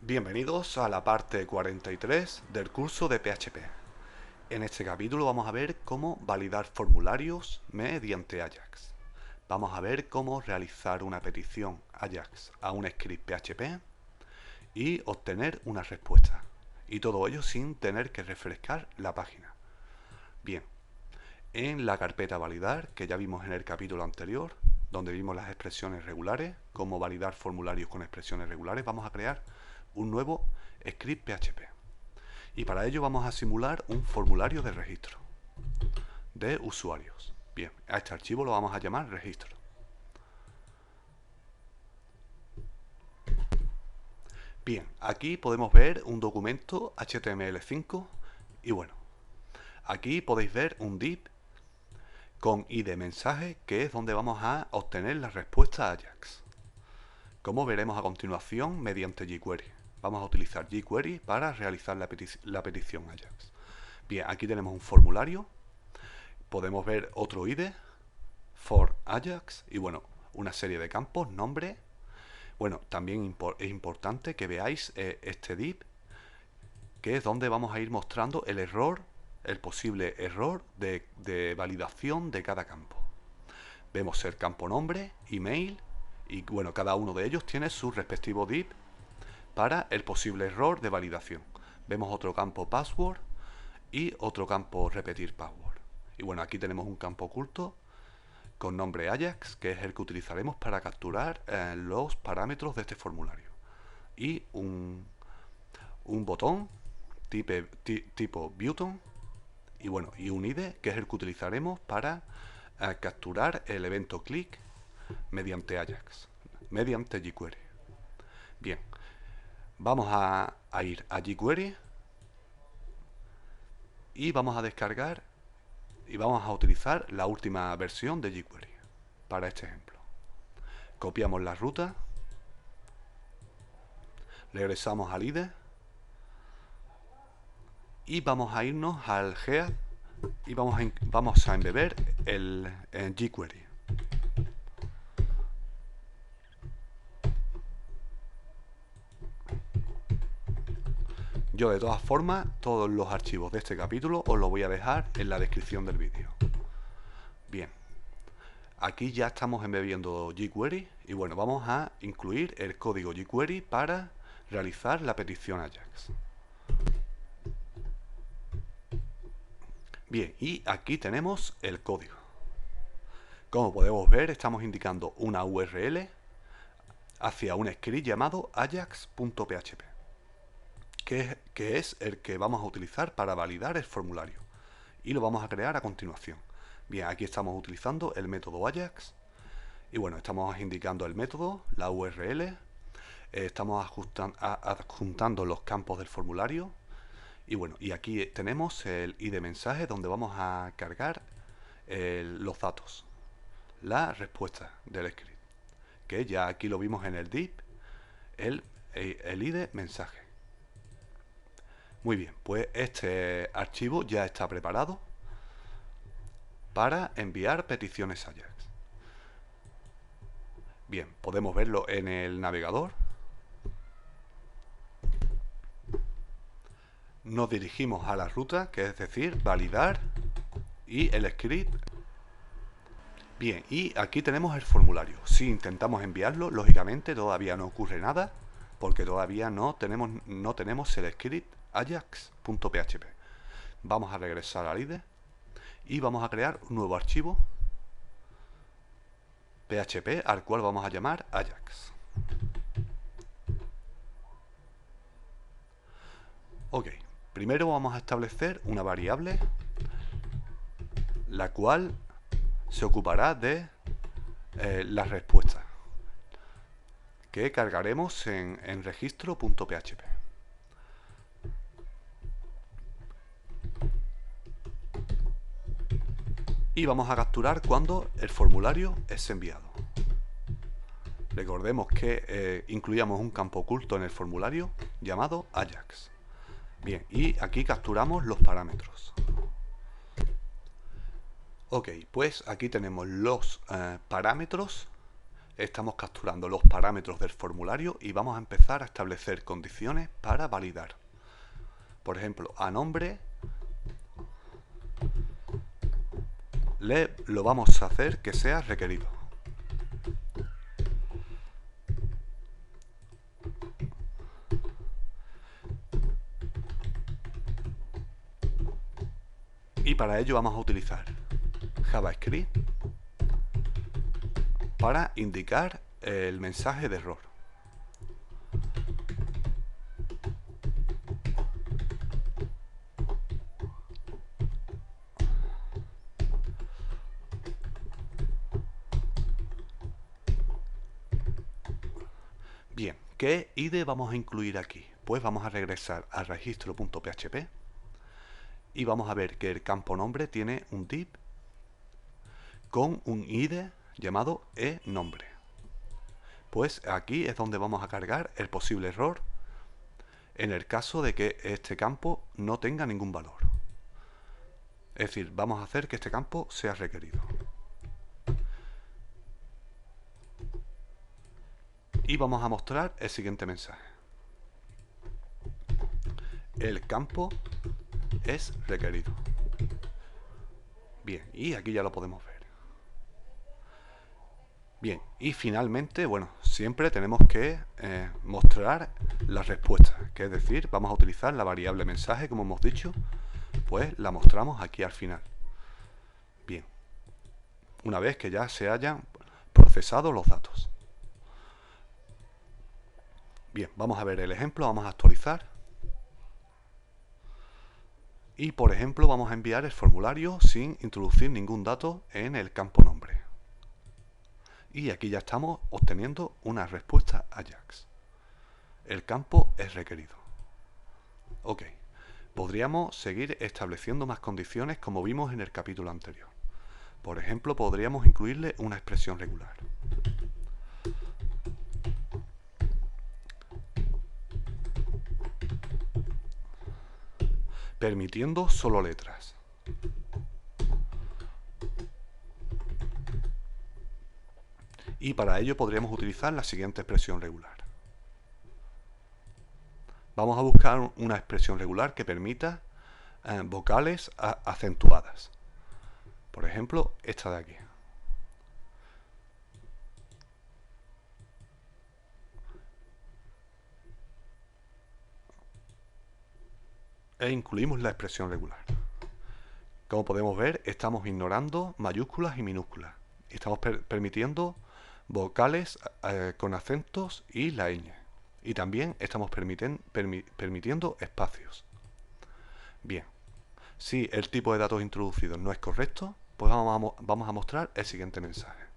Bienvenidos a la parte 43 del curso de PHP. En este capítulo vamos a ver cómo validar formularios mediante Ajax. Vamos a ver cómo realizar una petición Ajax a un script PHP y obtener una respuesta. Y todo ello sin tener que refrescar la página. Bien, en la carpeta validar, que ya vimos en el capítulo anterior, donde vimos las expresiones regulares, cómo validar formularios con expresiones regulares, vamos a crear un nuevo script PHP. Y para ello vamos a simular un formulario de registro de usuarios. Bien, a este archivo lo vamos a llamar registro. Bien, aquí podemos ver un documento HTML5 y bueno, aquí podéis ver un div con id mensaje, que es donde vamos a obtener la respuesta a Ajax. Como veremos a continuación mediante jQuery. Vamos a utilizar jQuery para realizar la petición Ajax. Bien, aquí tenemos un formulario. Podemos ver otro id, for Ajax, y bueno, una serie de campos, nombre. Bueno, también es importante que veáis este div, que es donde vamos a ir mostrando el error, el posible error de validación de cada campo. Vemos el campo nombre, email, y bueno, cada uno de ellos tiene su respectivo div para el posible error de validación. Vemos otro campo password y otro campo repetir password. Y bueno, aquí tenemos un campo oculto con nombre Ajax, que es el que utilizaremos para capturar los parámetros de este formulario. Y un botón tipo button, y bueno, y un id, que es el que utilizaremos para capturar el evento click mediante Ajax, mediante jQuery. Bien, vamos a ir a jQuery y vamos a descargar y vamos a utilizar la última versión de jQuery para este ejemplo. Copiamos la ruta, regresamos al IDE y vamos a irnos al head y vamos a embeber el jQuery. Yo de todas formas, todos los archivos de este capítulo os los voy a dejar en la descripción del vídeo. Bien, aquí ya estamos embebiendo jQuery y bueno, vamos a incluir el código jQuery para realizar la petición Ajax. Bien, y aquí tenemos el código. Como podemos ver, estamos indicando una URL hacia un script llamado ajax.php, que es el que vamos a utilizar para validar el formulario. Y lo vamos a crear a continuación. Bien, aquí estamos utilizando el método Ajax. Y bueno, estamos indicando el método, la URL, estamos adjuntando los campos del formulario. Y bueno, y aquí tenemos el id mensaje donde vamos a cargar los datos, la respuesta del script, que ya aquí lo vimos en el div, el id mensaje. Muy bien, pues este archivo ya está preparado para enviar peticiones Ajax. Bien, podemos verlo en el navegador. Nos dirigimos a la ruta, que es decir, validar, y el script. Bien, y aquí tenemos el formulario. Si intentamos enviarlo, lógicamente todavía no ocurre nada, porque todavía no tenemos el script ajax.php. Vamos a regresar al IDE y vamos a crear un nuevo archivo PHP al cual vamos a llamar Ajax. Ok, primero vamos a establecer una variable la cual se ocupará de la respuesta que cargaremos en registro.php. Y vamos a capturar cuando el formulario es enviado. Recordemos que incluíamos un campo oculto en el formulario llamado Ajax. Bien, y aquí capturamos los parámetros. Ok, pues aquí tenemos los parámetros estamos capturando los parámetros del formulario y vamos a empezar a establecer condiciones para validar. Por ejemplo, a nombre lo vamos a hacer que sea requerido. Y para ello vamos a utilizar JavaScript para indicar el mensaje de error. Bien, ¿qué IDE vamos a incluir aquí? Pues vamos a regresar al registro.php y vamos a ver que el campo nombre tiene un div con un IDE llamado eNombre. Pues aquí es donde vamos a cargar el posible error en el caso de que este campo no tenga ningún valor. Es decir, vamos a hacer que este campo sea requerido. Y vamos a mostrar el siguiente mensaje. El campo es requerido. Bien, y aquí ya lo podemos ver. Bien, y finalmente, bueno, siempre tenemos que mostrar la respuesta, que es decir, vamos a utilizar la variable mensaje, como hemos dicho, pues la mostramos aquí al final. Bien, una vez que ya se hayan procesado los datos. Bien, vamos a ver el ejemplo, vamos a actualizar. Y por ejemplo vamos a enviar el formulario sin introducir ningún dato en el campo nombre. Y aquí ya estamos obteniendo una respuesta Ajax. El campo es requerido. Ok, podríamos seguir estableciendo más condiciones como vimos en el capítulo anterior. Por ejemplo, podríamos incluirle una expresión regular. Permitiendo solo letras. Y para ello podríamos utilizar la siguiente expresión regular. Vamos a buscar una expresión regular que permita vocales acentuadas. Por ejemplo, esta de aquí. E incluimos la expresión regular. Como podemos ver, estamos ignorando mayúsculas y minúsculas. Estamos permitiendo vocales con acentos y la ñ. Y también estamos permitiendo espacios. Bien, si el tipo de datos introducidos no es correcto, pues vamos a mostrar el siguiente mensaje.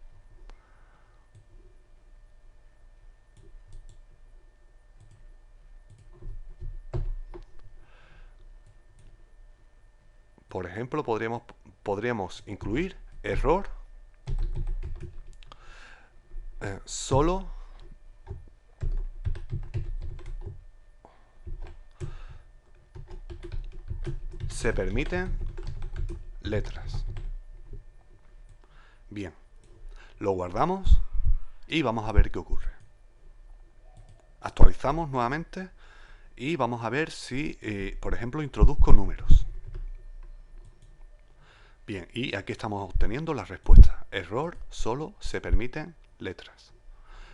Por ejemplo, podríamos incluir error solo se permiten letras. Bien, lo guardamos y vamos a ver qué ocurre. Actualizamos nuevamente y vamos a ver si, por ejemplo, introduzco números. Bien, y aquí estamos obteniendo la respuesta. Error, solo se permiten letras.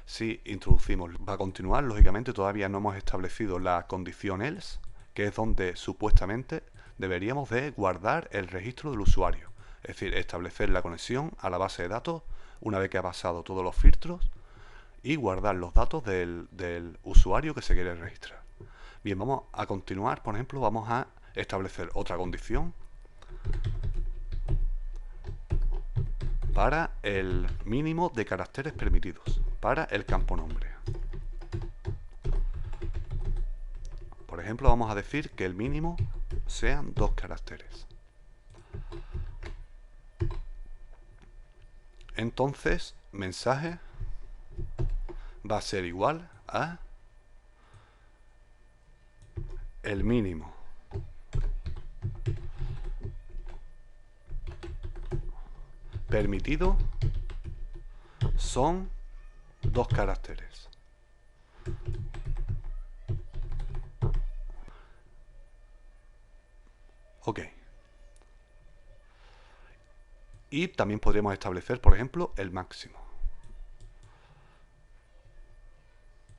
Si introducimos, va a continuar, lógicamente todavía no hemos establecido la condición else, que es donde supuestamente deberíamos de guardar el registro del usuario. Es decir, establecer la conexión a la base de datos una vez que ha pasado todos los filtros y guardar los datos del usuario que se quiere registrar. Bien, vamos a continuar, por ejemplo, vamos a establecer otra condición para el mínimo de caracteres permitidos para el campo nombre. Por ejemplo, vamos a decir que el mínimo sean 2 caracteres. Entonces, mensaje va a ser igual a el mínimo permitido son 2 caracteres. Ok. Y también podríamos establecer, por ejemplo, el máximo.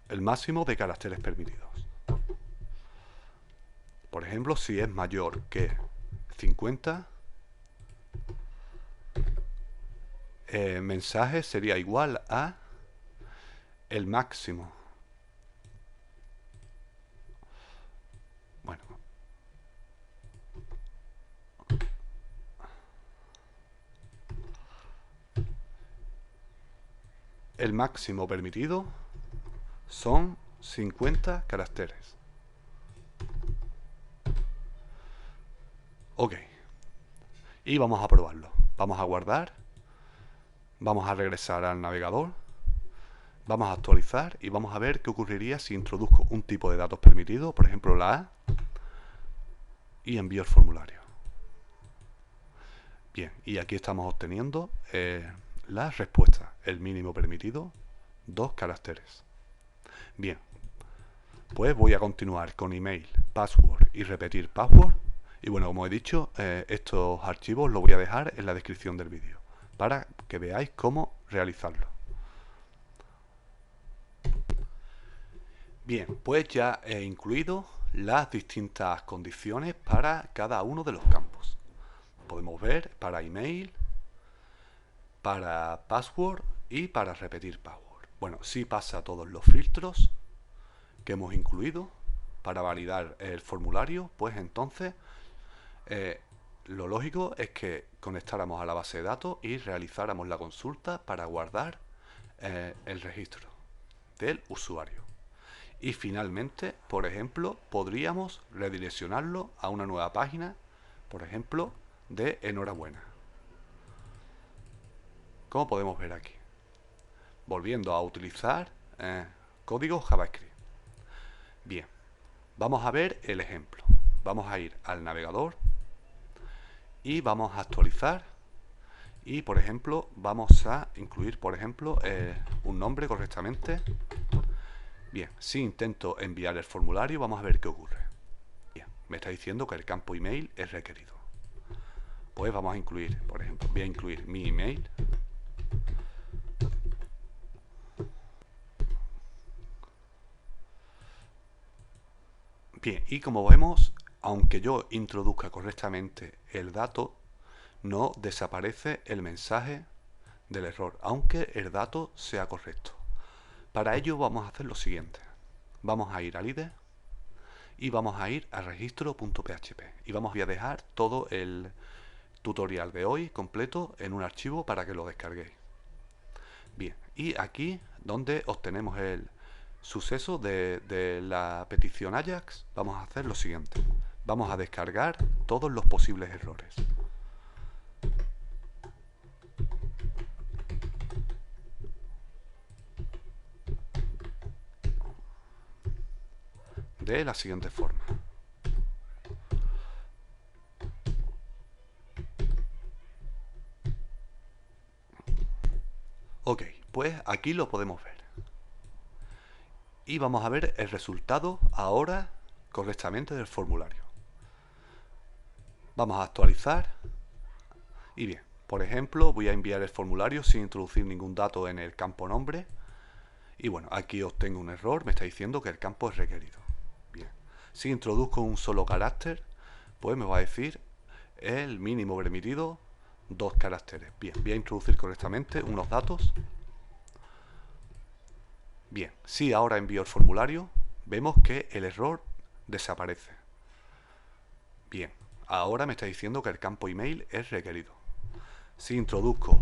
El máximo de caracteres permitidos. Por ejemplo, si es mayor que 50, mensaje sería igual a el máximo. Bueno. El máximo permitido son 50 caracteres. Ok. Y vamos a probarlo. Vamos a guardar. Vamos a regresar al navegador. Vamos a actualizar y vamos a ver qué ocurriría si introduzco un tipo de datos permitido, por ejemplo la A, y envío el formulario. Bien, y aquí estamos obteniendo la respuesta. El mínimo permitido, 2 caracteres. Bien, pues voy a continuar con email, password y repetir password. Y bueno, como he dicho, estos archivos los voy a dejar en la descripción del vídeo para que veáis cómo realizarlo. Bien, pues ya he incluido las distintas condiciones para cada uno de los campos. Podemos ver para email, para password y para repetir password. Bueno, si pasa todos los filtros que hemos incluido para validar el formulario, pues entonces lo lógico es que conectáramos a la base de datos y realizáramos la consulta para guardar el registro del usuario. Y finalmente, por ejemplo, podríamos redireccionarlo a una nueva página, por ejemplo, de enhorabuena. Como podemos ver aquí. Volviendo a utilizar código JavaScript. Bien, vamos a ver el ejemplo. Vamos a ir al navegador y vamos a actualizar y, por ejemplo, vamos a incluir, por ejemplo, un nombre correctamente. Bien, si intento enviar el formulario, vamos a ver qué ocurre. Bien, me está diciendo que el campo email es requerido. Pues vamos a incluir, por ejemplo, voy a incluir mi email. Bien, y como vemos, aunque yo introduzca correctamente el dato, no desaparece el mensaje del error, aunque el dato sea correcto. Para ello vamos a hacer lo siguiente. Vamos a ir al IDE y vamos a ir a registro.php y vamos a dejar todo el tutorial de hoy completo en un archivo para que lo descarguéis. Bien, y aquí donde obtenemos el suceso de la petición Ajax, vamos a hacer lo siguiente. Vamos a descargar todos los posibles errores. De la siguiente forma. Ok, pues aquí lo podemos ver. Y vamos a ver el resultado ahora correctamente del formulario. Vamos a actualizar. Y bien, por ejemplo, voy a enviar el formulario sin introducir ningún dato en el campo nombre. Y bueno, aquí obtengo un error, me está diciendo que el campo es requerido. Bien, si introduzco un solo carácter, pues me va a decir el mínimo permitido, 2 caracteres. Bien, voy a introducir correctamente unos datos. Bien, si ahora envío el formulario, vemos que el error desaparece. Bien, ahora me está diciendo que el campo email es requerido. Si introduzco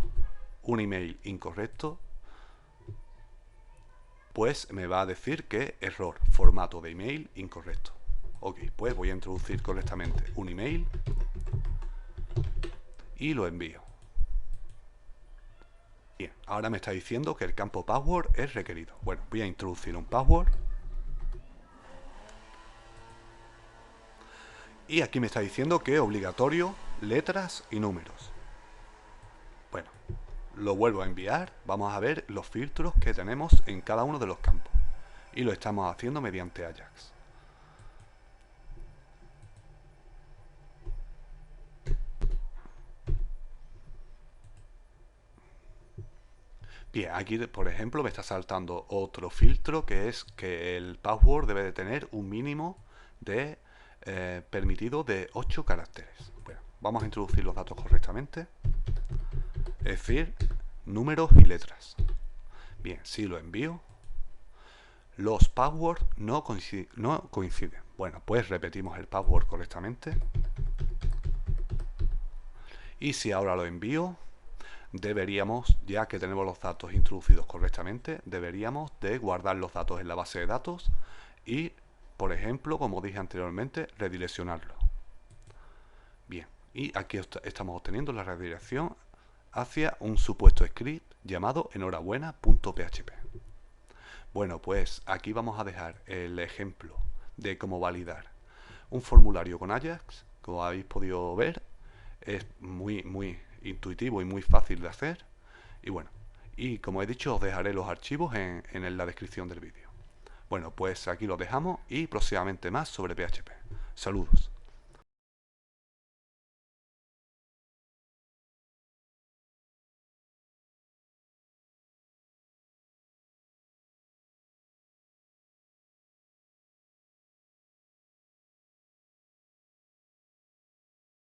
un email incorrecto, pues me va a decir que error, formato de email incorrecto. Ok, pues voy a introducir correctamente un email y lo envío. Bien, ahora me está diciendo que el campo password es requerido. Bueno, voy a introducir un password. Y aquí me está diciendo que es obligatorio letras y números. Bueno, lo vuelvo a enviar, vamos a ver los filtros que tenemos en cada uno de los campos. Y lo estamos haciendo mediante Ajax. Bien, aquí por ejemplo me está saltando otro filtro que es que el password debe de tener un mínimo de permitido de 8 caracteres. Bueno, vamos a introducir los datos correctamente, es decir, números y letras. Bien, si lo envío, los passwords no coinciden. Bueno, pues repetimos el password correctamente. Y si ahora lo envío, deberíamos, ya que tenemos los datos introducidos correctamente, deberíamos de guardar los datos en la base de datos y, por ejemplo, como dije anteriormente, redireccionarlo. Bien, y aquí estamos obteniendo la redirección hacia un supuesto script llamado enhorabuena.php. Bueno, pues aquí vamos a dejar el ejemplo de cómo validar un formulario con Ajax. Como habéis podido ver, es muy intuitivo y muy fácil de hacer. Y bueno, y como he dicho, os dejaré los archivos en la descripción del vídeo. Bueno, pues aquí los dejamos y próximamente más sobre PHP. Saludos.